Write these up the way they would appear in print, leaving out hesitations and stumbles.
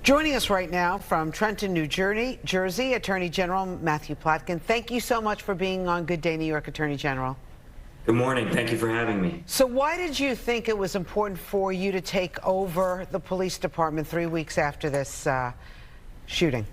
Joining us right now from Trenton, New Jersey, Attorney General Matthew Platkin. Thank you so much for being on Good Day New York, Attorney General. Good morning. Thank you for having me. So why did you think it was important for you to take over the police department 3 weeks after this shooting?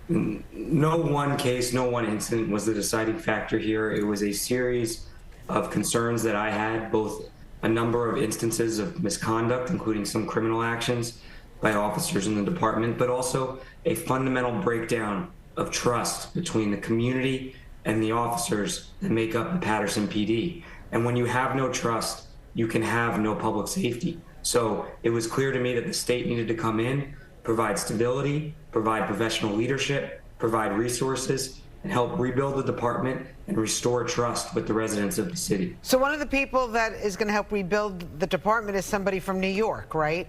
No one case, no one incident was the deciding factor here. It was a series of concerns that I had, both a number of instances of misconduct, including some criminal actions by officers in the department, but also a fundamental breakdown of trust between the community and the officers that make up the Paterson PD. And when you have no trust, you can have no public safety. So it was clear to me that the state needed to come in, provide stability, provide professional leadership, provide resources, and help rebuild the department and restore trust with the residents of the city. So one of the people that is going to help rebuild the department is somebody from New York, right?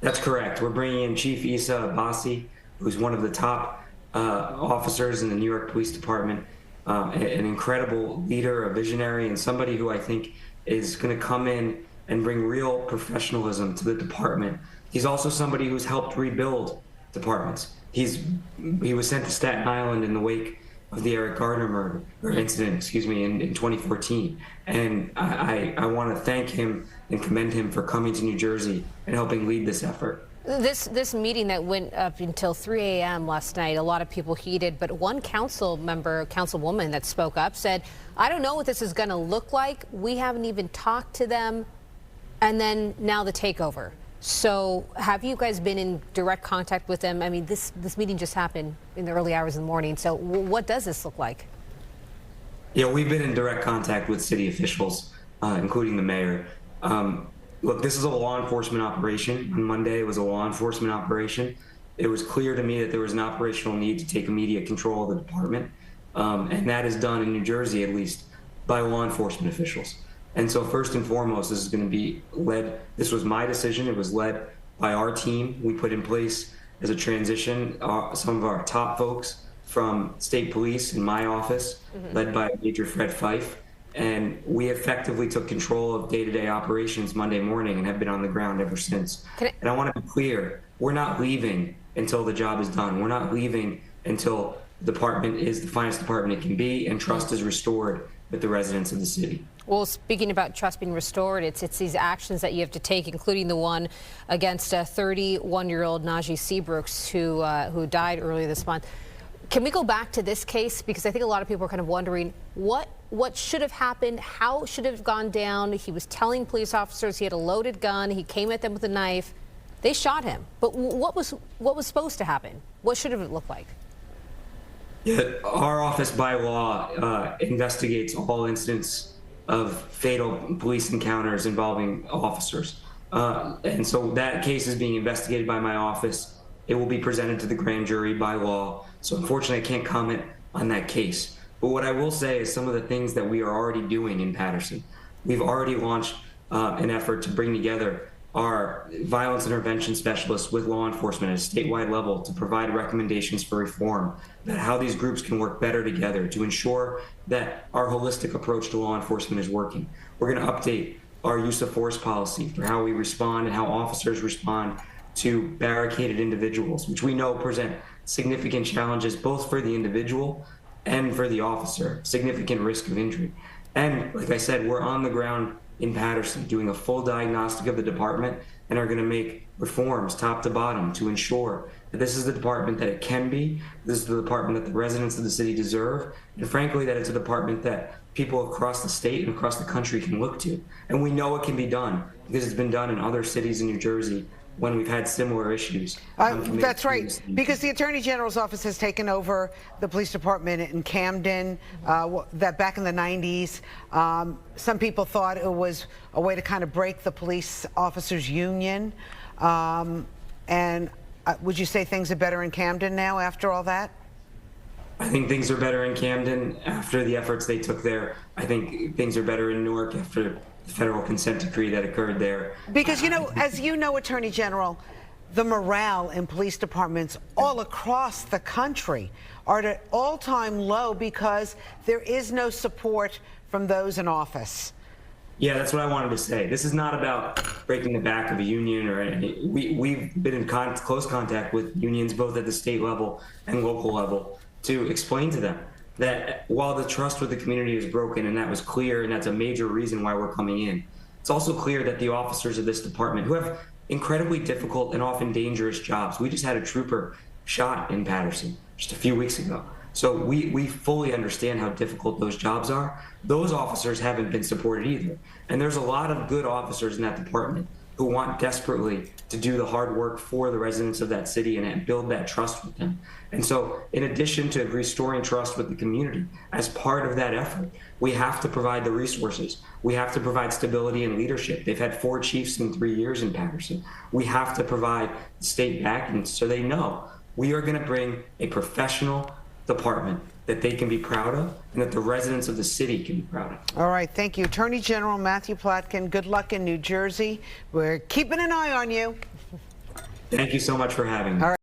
That's correct. We're bringing in Chief Issa Abbasi, who's one of the top officers in the New York Police Department, an incredible leader, a visionary, and somebody who I think is going to come in and bring real professionalism to the department. He's also somebody who's helped rebuild departments. He was sent to Staten Island in the wake of the Eric Gardner murder, or incident, in 2014. And I want to thank him and commend him for coming to New Jersey and helping lead this effort. This meeting that went up until 3 a.m. last night, a lot of people heated, but one councilwoman that spoke up said, I don't know what this is going to look like. We haven't even talked to them. And then now the takeover. So have you guys been in direct contact with them? I mean, this meeting just happened in the early hours of the morning. So what does this look like? Yeah, we've been in direct contact with city officials, including the mayor. Look, this is a law enforcement operation. On Monday, it was a law enforcement operation. It was clear to me that there was an operational need to take immediate control of the department. And that is done in New Jersey, at least, by law enforcement officials. And so first and foremost, this is going to be led, this was my decision, it was led by our team. We put in place as a transition some of our top folks from state police in my office, led by Major Fred Fife. And we effectively took control of day-to-day operations Monday morning and have been on the ground ever since. And I want to be clear, we're not leaving until the job is done. We're not leaving until the department is the finest department it can be and trust is restored with the residents of the city. Well, speaking about trust being restored, it's these actions that you have to take, including the one against a 31-year-old Najee Seabrooks who died earlier this month. Can we go back to this case? Because I think a lot of people are kind of wondering what should have happened, how it should have gone down. He was telling police officers he had a loaded gun. He came at them with a knife. They shot him. But what was supposed to happen? What should have it looked like? Yeah, our office by law investigates all incidents of fatal police encounters involving officers. And so that case is being investigated by my office. It will be presented to the grand jury by law. So unfortunately, I can't comment on that case. But what I will say is some of the things that we are already doing in Paterson. We've already launched an effort to bring together our violence intervention specialists with law enforcement at a statewide level to provide recommendations for reform, about how these groups can work better together to ensure that our holistic approach to law enforcement is working. We're going to update our use of force policy for how we respond and how officers respond to barricaded individuals, which we know present significant challenges both for the individual and for the officer, significant risk of injury. And like I said, we're on the ground in Paterson doing a full diagnostic of the department and are going to make reforms top to bottom to ensure that this is the department that it can be, this is the department that the residents of the city deserve, and frankly that it's a department that people across the state and across the country can look to. And we know it can be done because it's been done in other cities in New Jersey when we've had similar issues. That's right, because the Attorney General's office has taken over the police department in Camden, that back in the 90s. Some people thought it was a way to kind of break the police officers' union. And would you say things are better in Camden now after all that? I think things are better in Camden after the efforts they took there. I think things are better in Newark after the federal consent decree that occurred there. Because, you know, as you know, Attorney General, the morale in police departments all across the country are at an all-time low because there is no support from those in office. Yeah, that's what I wanted to say. This is not about breaking the back of a union or anything. We've been in close contact with unions, both at the state level and local level, to explain to them that while the trust with the community is broken, and that was clear, and that's a major reason why we're coming in, it's also clear that the officers of this department, who have incredibly difficult and often dangerous jobs, we just had a trooper shot in Paterson just a few weeks ago. So we fully understand how difficult those jobs are. Those officers haven't been supported either. And there's a lot of good officers in that department who want desperately to do the hard work for the residents of that city and build that trust with them. And so in addition to restoring trust with the community, as part of that effort, we have to provide the resources. We have to provide stability and leadership. They've had 4 chiefs in 3 years in Paterson. We have to provide state backing so they know we are going to bring a professional department that they can be proud of and that the residents of the city can be proud of. All right, thank you. Attorney General Matthew Platkin, good luck in New Jersey. We're keeping an eye on you. Thank you so much for having me. All right.